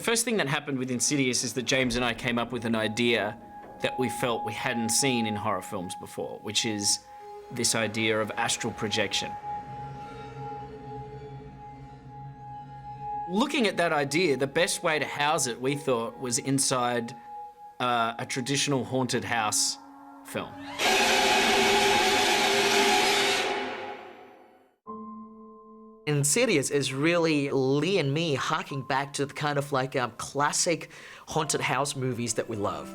first thing that happened with Insidious is that James and I came up with an idea that we felt we hadn't seen in horror films before, which is this idea of astral projection. Looking at that idea, the best way to house it, we thought, was inside a traditional haunted house film. Insidious is really Lee and me harking back to the kind of like classic haunted house movies that we love.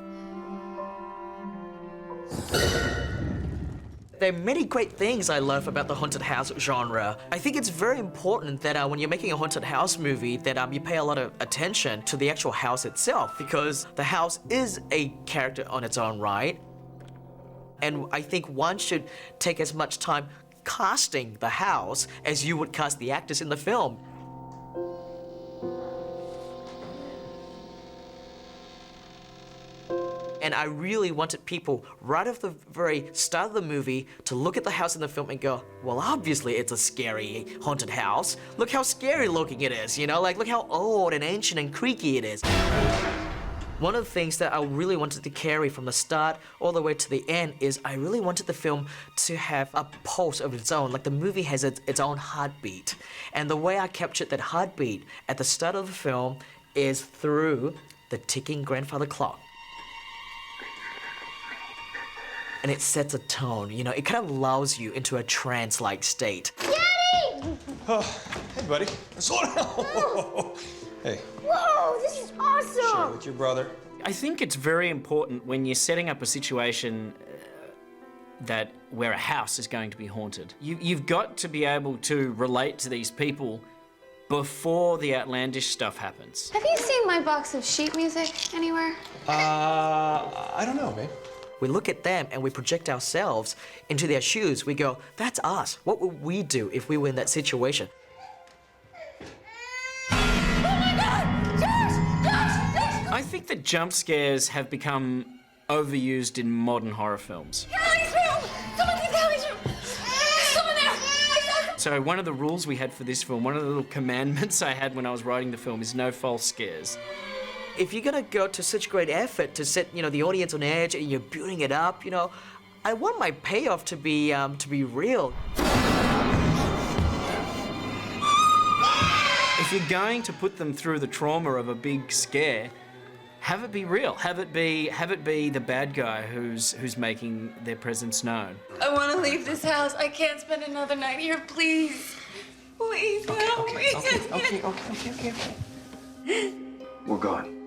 There are many great things I love about the haunted house genre. I think it's very important that when you're making a haunted house movie that you pay a lot of attention to the actual house itself, because the house is a character on its own right. And I think one should take as much time casting the house as you would cast the actors in the film. And I really wanted people, right off the very start of the movie, to look at the house in the film and go, well, obviously it's a scary haunted house. Look how scary looking it is, you know? Like, look how old and ancient and creaky it is. One of the things that I really wanted to carry from the start all the way to the end is I really wanted the film to have a pulse of its own, like the movie has its own heartbeat. And the way I captured that heartbeat at the start of the film is through the ticking grandfather clock. And it sets a tone, you know, it kind of lulls you into a trance-like state. Daddy! Oh, hey, buddy. Slow down. Hey. Whoa, this is awesome! Share with your brother. I think it's very important when you're setting up a situation where a house is going to be haunted. You've got to be able to relate to these people before the outlandish stuff happens. Have you seen my box of sheet music anywhere? I don't know, babe. We look at them and we project ourselves into their shoes. We go, that's us. What would we do if we were in that situation? I think that jump scares have become overused in modern horror films. Kelly's room! Someone's in Kelly's room! There's someone there! I saw So one of the rules we had for this film, one of the little commandments I had when I was writing the film is no false scares. If you're gonna go to such great effort to set, you know, the audience on edge and you're building it up, you know, I want my payoff to be real. If you're going to put them through the trauma of a big scare, have it be real. Have it be the bad guy who's making their presence known. I want to leave this house. I can't spend another night here, please. Please, help me. Okay. We're going.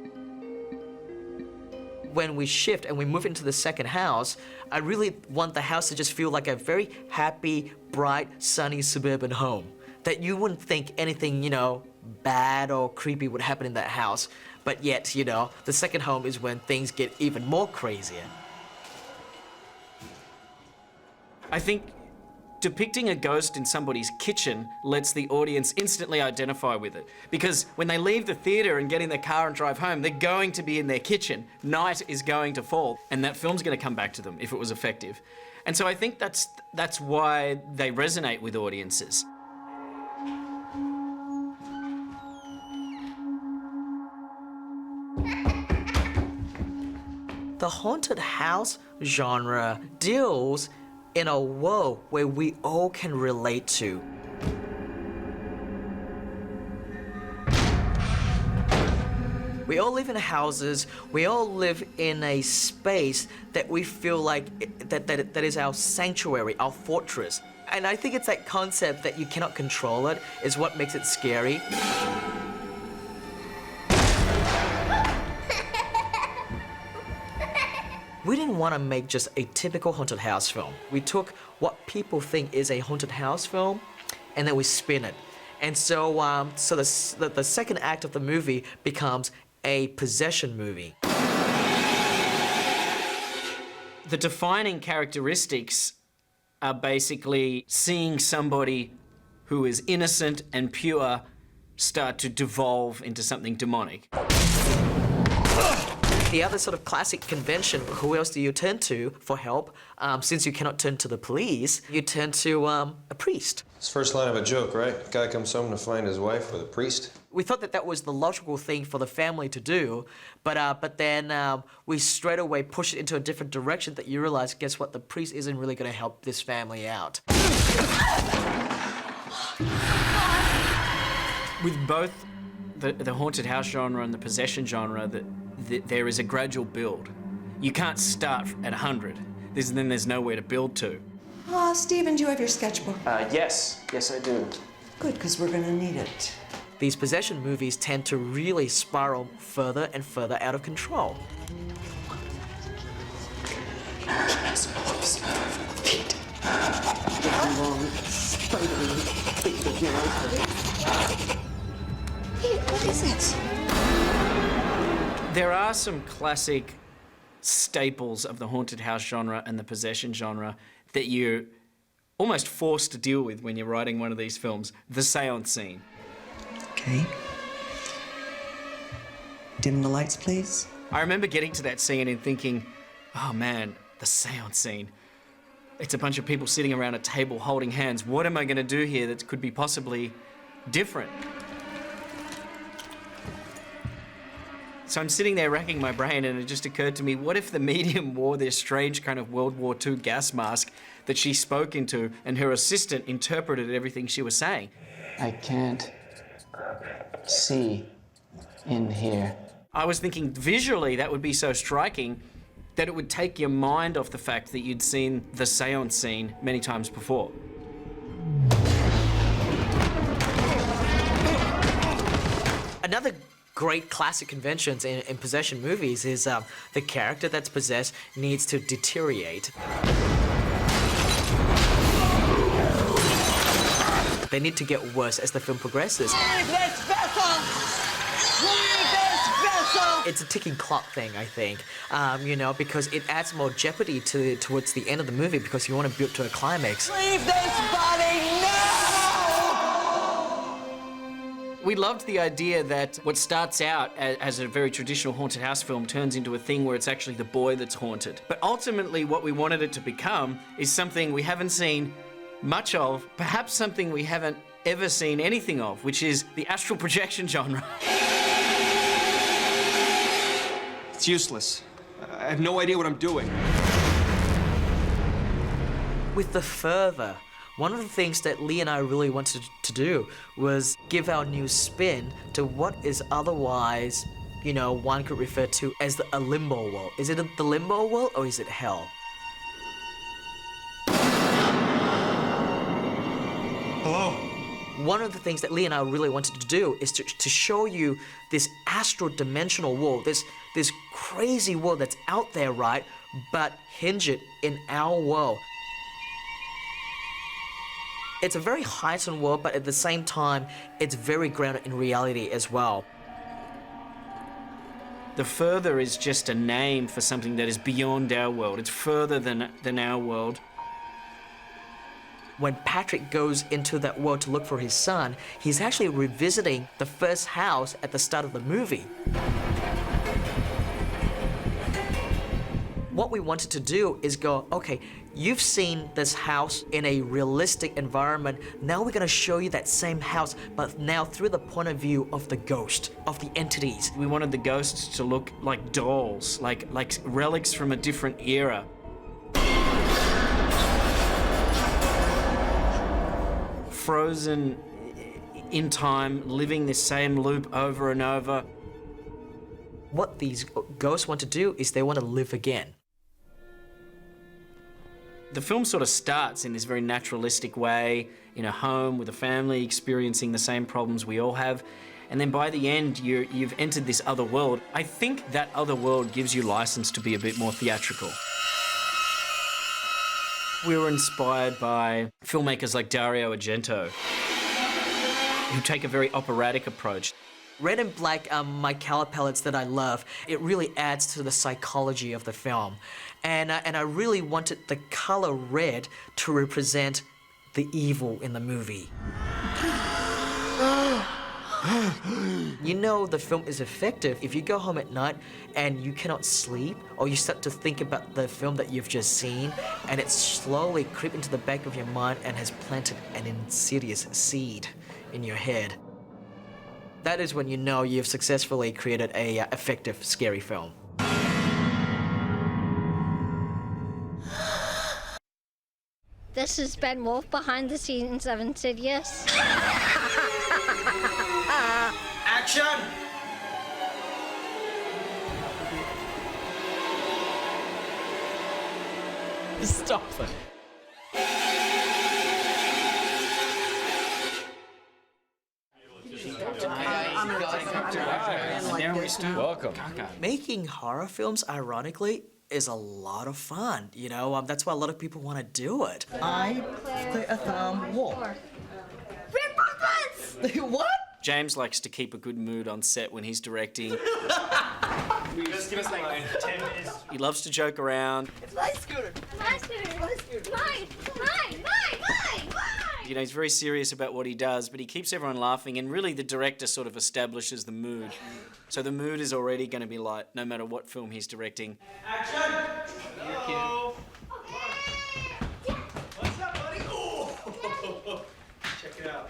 When we shift and we move into the second house, I really want the house to just feel like a very happy, bright, sunny suburban home. That you wouldn't think anything, you know, bad or creepy would happen in that house. But yet, you know, the second home is when things get even more crazier. I think depicting a ghost in somebody's kitchen lets the audience instantly identify with it. Because when they leave the theatre and get in their car and drive home, they're going to be in their kitchen. Night is going to fall, and that film's going to come back to them if it was effective. And so I think that's why they resonate with audiences. The haunted house genre deals in a world where we all can relate to. We all live in houses, we all live in a space that we feel like that is our sanctuary, our fortress. And I think it's that concept that you cannot control it is what makes it scary. We didn't want to make just a typical haunted house film. We took what people think is a haunted house film, and then we spin it. And so, the second act of the movie becomes a possession movie. The defining characteristics are basically seeing somebody who is innocent and pure start to devolve into something demonic. The other sort of classic convention, who else do you turn to for help? Since you cannot turn to the police, you turn to a priest. It's first line of a joke, right? Guy comes home to find his wife with a priest. We thought that that was the logical thing for the family to do, but then we straight away pushed it into a different direction that you realize, guess what, the priest isn't really going to help this family out. With both the haunted house genre and the possession genre, there is a gradual build. You can't start at 100. Then there's nowhere to build to. Stephen, do you have your sketchbook? Yes I do. Good, because we're gonna need it. These possession movies tend to really spiral further and further out of control. Hey, what is it? There are some classic staples of the haunted house genre and the possession genre that you're almost forced to deal with when you're writing one of these films. The seance scene. Okay. Dim the lights, please. I remember getting to that scene and thinking, oh man, the seance scene. It's a bunch of people sitting around a table holding hands. What am I going to do here that could be possibly different? So I'm sitting there racking my brain, and it just occurred to me, what if the medium wore this strange kind of World War II gas mask that she spoke into, and her assistant interpreted everything she was saying? I can't see in here. I was thinking visually that would be so striking that it would take your mind off the fact that you'd seen the seance scene many times before. Another great classic conventions in possession movies is the character that's possessed needs to deteriorate. They need to get worse as the film progresses. It's a ticking clock thing, I think, you know, because it adds more jeopardy towards the end of the movie because you want to build to a climax. Leave this body now! We loved the idea that what starts out as a very traditional haunted house film turns into a thing where it's actually the boy that's haunted. But ultimately what we wanted it to become is something we haven't seen much of, perhaps something we haven't ever seen anything of, which is the astral projection genre. It's useless. I have no idea what I'm doing. With the fervor, one of the things that Lee and I really wanted to do was give our new spin to what is otherwise, you know, one could refer to as a limbo world. Is it the limbo world or is it hell? Hello? One of the things that Lee and I really wanted to do is to show you this astral dimensional world, this crazy world that's out there, right? But hinge it in our world. It's a very heightened world, but at the same time, it's very grounded in reality as well. The further is just a name for something that is beyond our world. It's further than our world. When Patrick goes into that world to look for his son, he's actually revisiting the first house at the start of the movie. What we wanted to do is go, okay, you've seen this house in a realistic environment. Now we're gonna show you that same house, but now through the point of view of the ghost, of the entities. We wanted the ghosts to look like dolls, like relics from a different era. Frozen in time, living this same loop over and over. What these ghosts want to do is they want to live again. The film sort of starts in this very naturalistic way, in a home with a family experiencing the same problems we all have. And then by the end, you've entered this other world. I think that other world gives you license to be a bit more theatrical. We were inspired by filmmakers like Dario Argento, who take a very operatic approach. Red and black are my color palettes that I love. It really adds to the psychology of the film. And I really wanted the color red to represent the evil in the movie. You know the film is effective if you go home at night and you cannot sleep, or you start to think about the film that you've just seen, and it slowly creeps into the back of your mind and has planted an insidious seed in your head. That is when you know you've successfully created a effective scary film. This is Ben Wolf behind the scenes of Insidious. Action! Stop it. Welcome. Making horror films, ironically, is a lot of fun. You know, that's why a lot of people want to do it. Wolf. What? James likes to keep a good mood on set when he's directing. Just give us like 10 minutes. He loves to joke around. My scooter. Mine. You know, he's very serious about what he does, but he keeps everyone laughing, and really the director sort of establishes the mood. So the mood is already going to be light, no matter what film he's directing. Action! Hello. What's up, buddy? Oh. Check it out.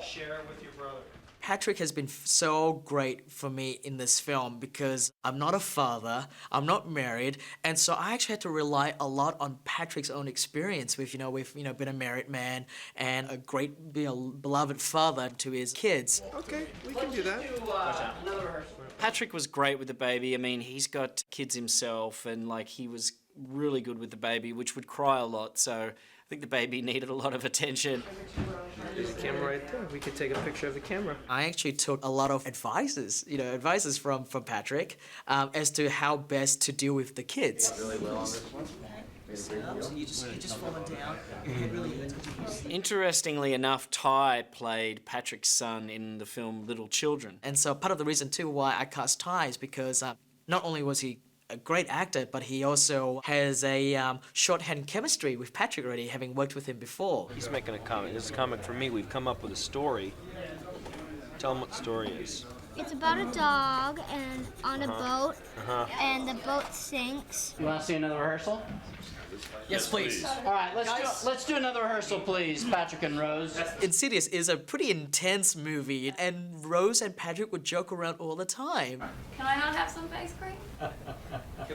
Share it with your brother. Patrick has been so great for me in this film because I'm not a father, I'm not married, and so I actually had to rely a lot on Patrick's own experience with, been a married man and a great, beloved father to his kids. Okay, we can do that. Patrick was great with the baby. I mean, he's got kids himself, and like he was really good with the baby, which would cry a lot. So I think the baby needed a lot of attention. There's a camera right there. We could take a picture of the camera. I actually took a lot of advices from Patrick as to how best to deal with the kids. Really well on this one. Interestingly enough, Ty played Patrick's son in the film Little Children. And so part of the reason too why I cast Ty is because not only was he a great actor, but he also has a shorthand chemistry with Patrick already, having worked with him before. He's making a comment. This is a comment for me. We've come up with a story. Tell him what the story is. It's about a dog and on a boat, and the boat sinks. You want to see another rehearsal? Yes, please. All right, let's do another rehearsal, please, Patrick and Rose. Insidious is a pretty intense movie, and Rose and Patrick would joke around all the time. Can I not have some ice cream?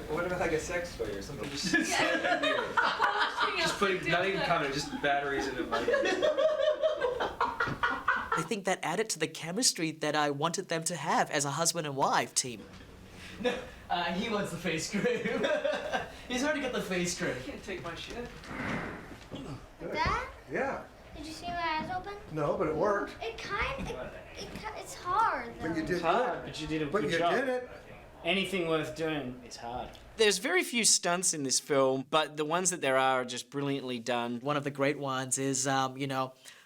What about like a sex toy or something? Just Just put not even comment, just batteries in it. I think that added to the chemistry that I wanted them to have as a husband and wife team. No, he wants the face cream. He's already got the face cream. I can't take my shit. Dad, Yeah. did you see my eyes open? No, but it worked. It's hard though. But you did But you did a But good you job. did it. Anything worth doing is hard. There's very few stunts in this film, but the ones that there are just brilliantly done. One of the great ones is,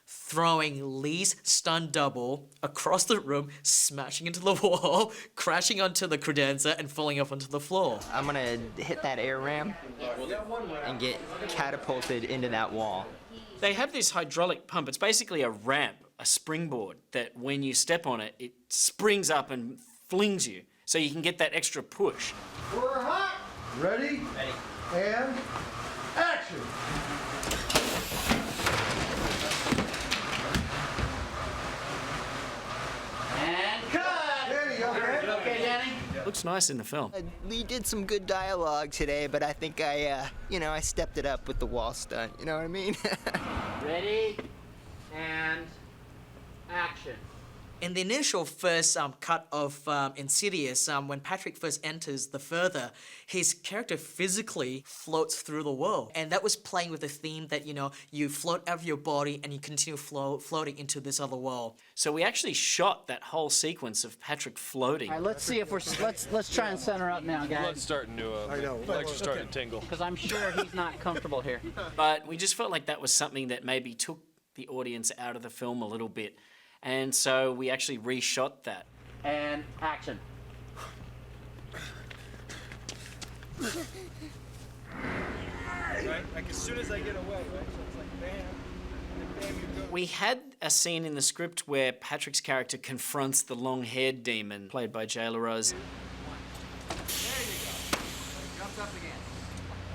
throwing Lee's stunt double across the room, smashing into the wall, crashing onto the credenza, and falling off onto the floor. I'm gonna hit that air ram and get catapulted into that wall. They have this hydraulic pump. It's basically a ramp, a springboard, that when you step on it, it springs up and flings you. So you can get that extra push. We're hot. Ready? Ready. And action. And cut! There you go. Okay, Danny? Looks nice in the film. Lee did some good dialogue today, but I think I stepped it up with the wall stunt. You know what I mean? Ready? And action. In the initial first cut of Insidious, when Patrick first enters the further, his character physically floats through the world. And that was playing with the theme that, you float out of your body and you continue floating into this other world. So we actually shot that whole sequence of Patrick floating. All right, let's see if let's try and center up now, Blood's guys. starting to, I know. legs are starting to tingle. Because I'm sure he's not comfortable here. But we just felt like that was something that maybe took the audience out of the film a little bit. And so we actually reshot that. And action. Right? Like as soon as I get away, right? So it's like bam, and bam, you go. We had a scene in the script where Patrick's character confronts the long-haired demon, played by Jay LaRose. Jumps up again.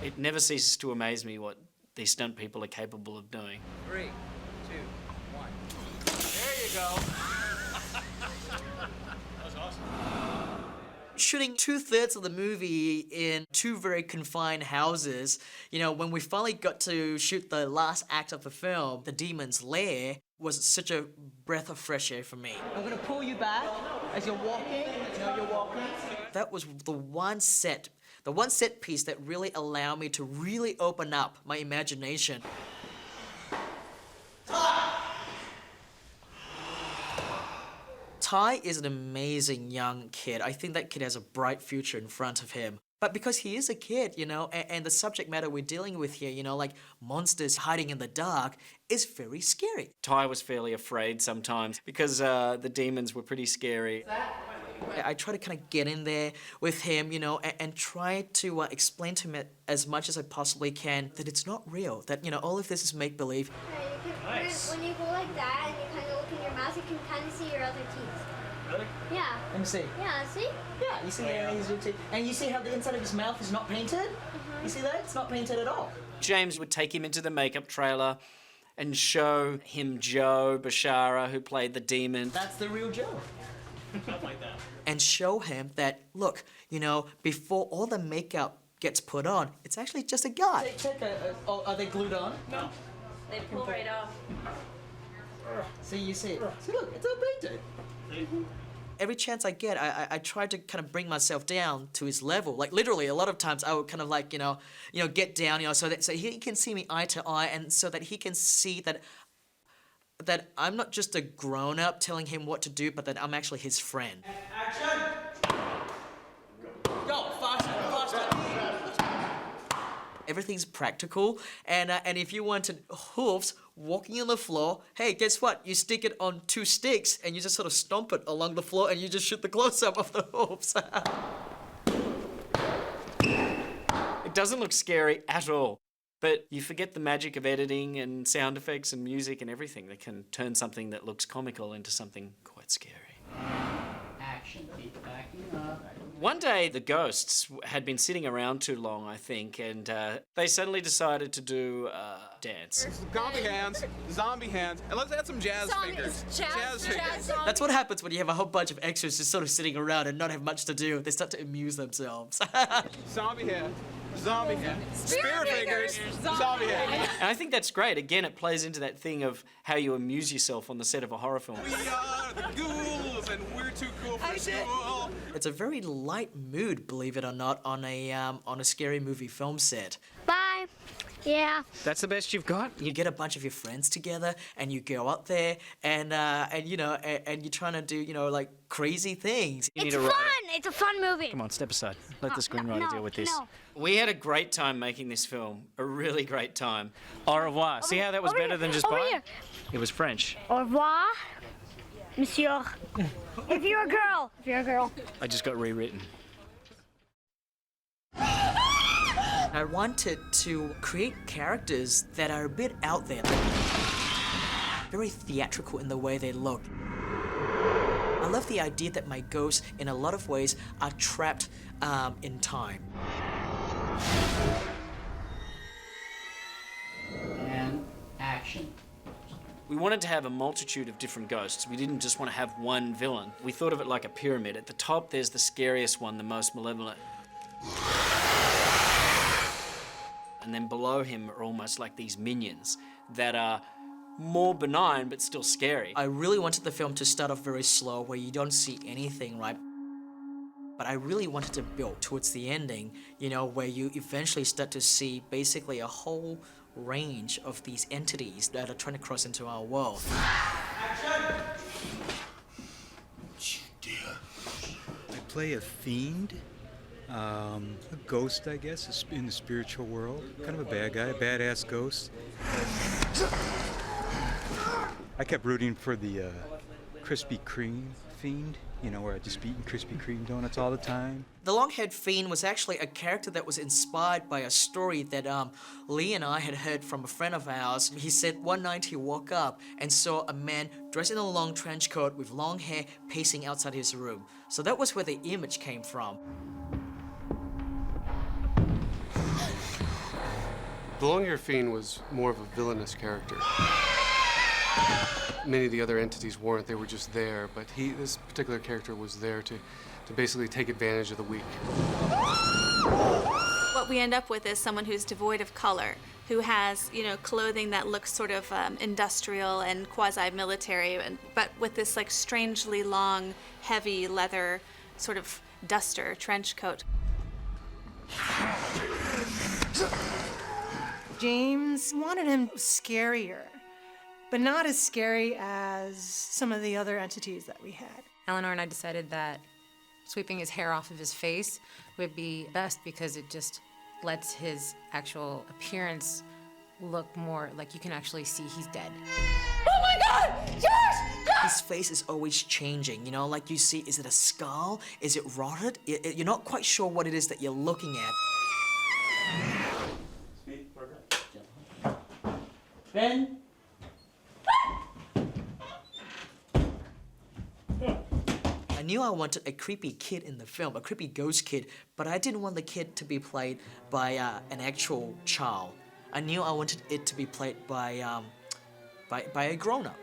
It never ceases to amaze me what these stunt people are capable of doing. 3, 2, 1. There you go. shooting 2/3 of the movie in 2 very confined houses. You know, when we finally got to shoot the last act of the film, the demon's lair was such a breath of fresh air for me. I'm gonna pull you back as you're walking. You're walking. That was the one set piece that really allowed me to really open up my imagination. Ty is an amazing young kid. I think that kid has a bright future in front of him. But because he is a kid, you know, and the subject matter we're dealing with here, you know, like monsters hiding in the dark, is very scary. Ty was fairly afraid sometimes because the demons were pretty scary. I try to kind of get in there with him, you know, and try to explain to him as much as I possibly can that it's not real, that, you know, all of this is make-believe. Nice. When you go like that and you kind of look in your mouth, you can kind of see your other teeth. Really? Yeah. Let me see. Yeah, see? Yeah, you see and you see how the inside of his mouth is not painted? You see that? It's not painted at all. James would take him into the makeup trailer and show him Joe Bashara, who played the demon. That's the real Joe. Something like that. And show him that, look, you know, before all the makeup gets put on, it's actually just a guy. Are they glued on? No. They pull right off. See, you see it. See, look, it's all painted. Every chance I get, I try to kind of bring myself down to his level. Like literally, a lot of times I would kind of like, you know, get down, you know, so he can see me eye to eye, and so that he can see that I'm not just a grown-up telling him what to do, but that I'm actually his friend. Action! Go, faster, faster. Everything's practical, and if you wanted hoofs walking on the floor, hey, guess what? You stick it on 2 sticks, and you just sort of stomp it along the floor, and you just shoot the close-up of the hoofs. It doesn't look scary at all. But you forget the magic of editing and sound effects and music and everything that can turn something that looks comical into something quite scary. Action. Keep backing up. One day, the ghosts had been sitting around too long, I think, and they suddenly decided to do a dance. Zombie hands, and let's add some jazz fingers. Jazz fingers. That's what happens when you have a whole bunch of extras just sort of sitting around and not have much to do. They start to amuse themselves. Zombie hands. Zombie hands. Spirit fingers. Zombie hands. And I think that's great. Again, it plays into that thing of how you amuse yourself on the set of a horror film. We are the ghouls, and we're too cool for school. It's a very light mood, believe it or not, on a scary movie film set. Bye. Yeah. That's the best you've got? You get a bunch of your friends together, and you go out there, and you know, and you're trying to do, you know, like crazy things. It's fun. It's a fun movie. Come on, step aside. Let the screenwriter deal with this. No. We had a great time making this film. A really great time. Au revoir. See how that was over better here, than just over bye? here. It was French. Au revoir, monsieur. If you're a girl. If you're a girl. I just got rewritten. I wanted to create characters that are a bit out there, very theatrical in the way they look. I love the idea that my ghosts, in a lot of ways, are trapped in time. And action. We wanted to have a multitude of different ghosts. We didn't just want to have one villain. We thought of it like a pyramid. At the top, there's the scariest one, the most malevolent. And then below him are almost like these minions that are more benign but still scary. I really wanted the film to start off very slow, where you don't see anything, right? But I really wanted to build towards the ending, you know, where you eventually start to see basically a whole range of these entities that are trying to cross into our world. Action! I play a fiend, a ghost, I guess, in the spiritual world. Kind of a bad guy, a badass ghost. I kept rooting for the Krispy Kreme fiend, you know, where I just be eating Krispy Kreme donuts all the time. The long-haired fiend was actually a character that was inspired by a story that Lee and I had heard from a friend of ours. He said one night he woke up and saw a man dressed in a long trench coat with long hair pacing outside his room. So that was where the image came from. The long-haired fiend was more of a villainous character. Many of the other entities weren't. They were just there. But this particular character was there to to basically take advantage of the weak. What we end up with is someone who's devoid of color, who has, clothing that looks sort of industrial and quasi-military, but with this like strangely long, heavy leather sort of duster trench coat. James wanted him scarier, but not as scary as some of the other entities that we had. Eleanor and I decided that sweeping his hair off of his face would be best because it just lets his actual appearance look more like you can actually see he's dead. Oh my God! Josh! His face is always changing, like you see, is it a skull? Is it rotted? You're not quite sure what it is that you're looking at. Ben? I knew I wanted a creepy kid in the film, a creepy ghost kid, but I didn't want the kid to be played by an actual child. I knew I wanted it to be played by a grown-up.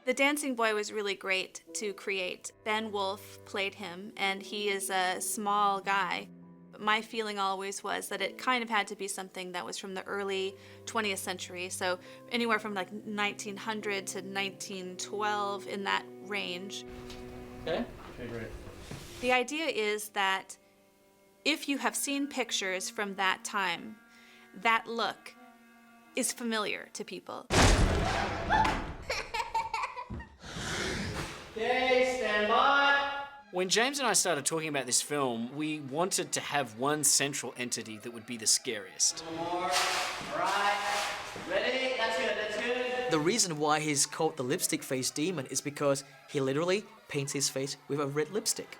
The dancing boy was really great to create. Ben Wolf played him, and he is a small guy. But my feeling always was that it kind of had to be something that was from the early 20th century, so anywhere from like 1900 to 1912, in that range. Okay, great. The idea is that if you have seen pictures from that time, that look is familiar to people. Okay, stand by. When James and I started talking about this film, we wanted to have one central entity that would be the scariest. More. Right. Ready? That's good, that's good. The reason why he's called the lipstick face demon is because he literally paints his face with a red lipstick.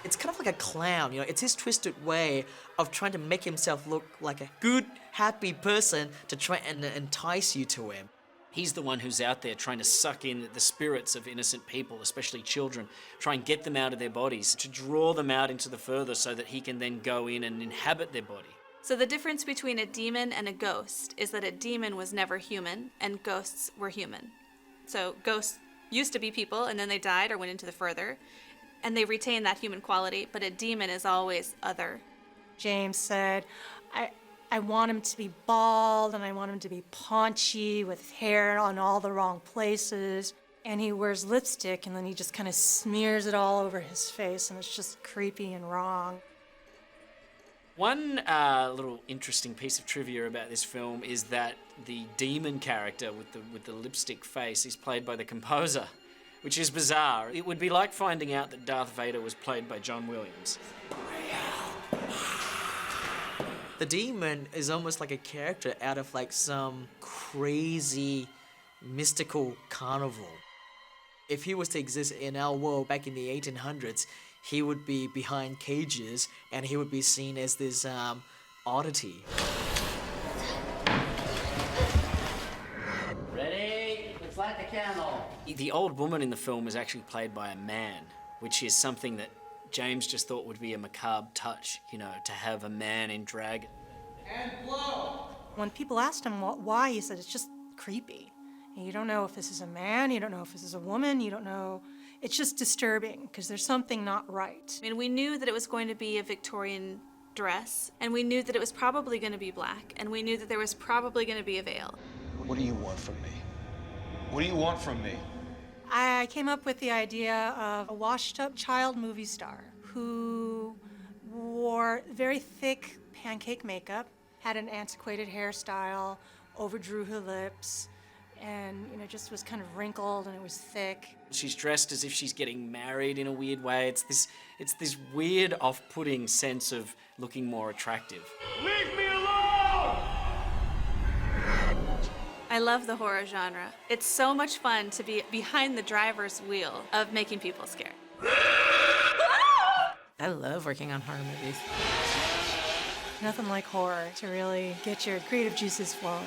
It's kind of like a clown, it's his twisted way of trying to make himself look like a good, happy person to try and entice you to him. He's the one who's out there trying to suck in the spirits of innocent people, especially children, try and get them out of their bodies, to draw them out into the further so that he can then go in and inhabit their body. So the difference between a demon and a ghost is that a demon was never human and ghosts were human. So ghosts used to be people and then they died or went into the further, and they retain that human quality, but a demon is always other. James said, I want him to be bald and I want him to be paunchy with hair on all the wrong places. And he wears lipstick and then he just kind of smears it all over his face and it's just creepy and wrong. One little interesting piece of trivia about this film is that the demon character with the lipstick face is played by the composer, which is bizarre. It would be like finding out that Darth Vader was played by John Williams. The demon is almost like a character out of like some crazy mystical carnival. If he was to exist in our world back in the 1800s, he would be behind cages and he would be seen as this oddity. Ready? Let's light the candle. The old woman in the film is actually played by a man, which is something that James just thought would be a macabre touch, to have a man in drag. And blow! When people asked him why, he said it's just creepy. And you don't know if this is a man, you don't know if this is a woman, you don't know. It's just disturbing because there's something not right. I mean, we knew that it was going to be a Victorian dress, and we knew that it was probably going to be black, and we knew that there was probably going to be a veil. What do you want from me? What do you want from me? I came up with the idea of a washed-up child movie star who wore very thick pancake makeup, had an antiquated hairstyle, overdrew her lips, and just was kind of wrinkled and it was thick. She's dressed as if she's getting married in a weird way. It's this weird, off-putting sense of looking more attractive. Leave me alone! I love the horror genre. It's so much fun to be behind the driver's wheel of making people scared. I love working on horror movies. Nothing like horror to really get your creative juices flowing.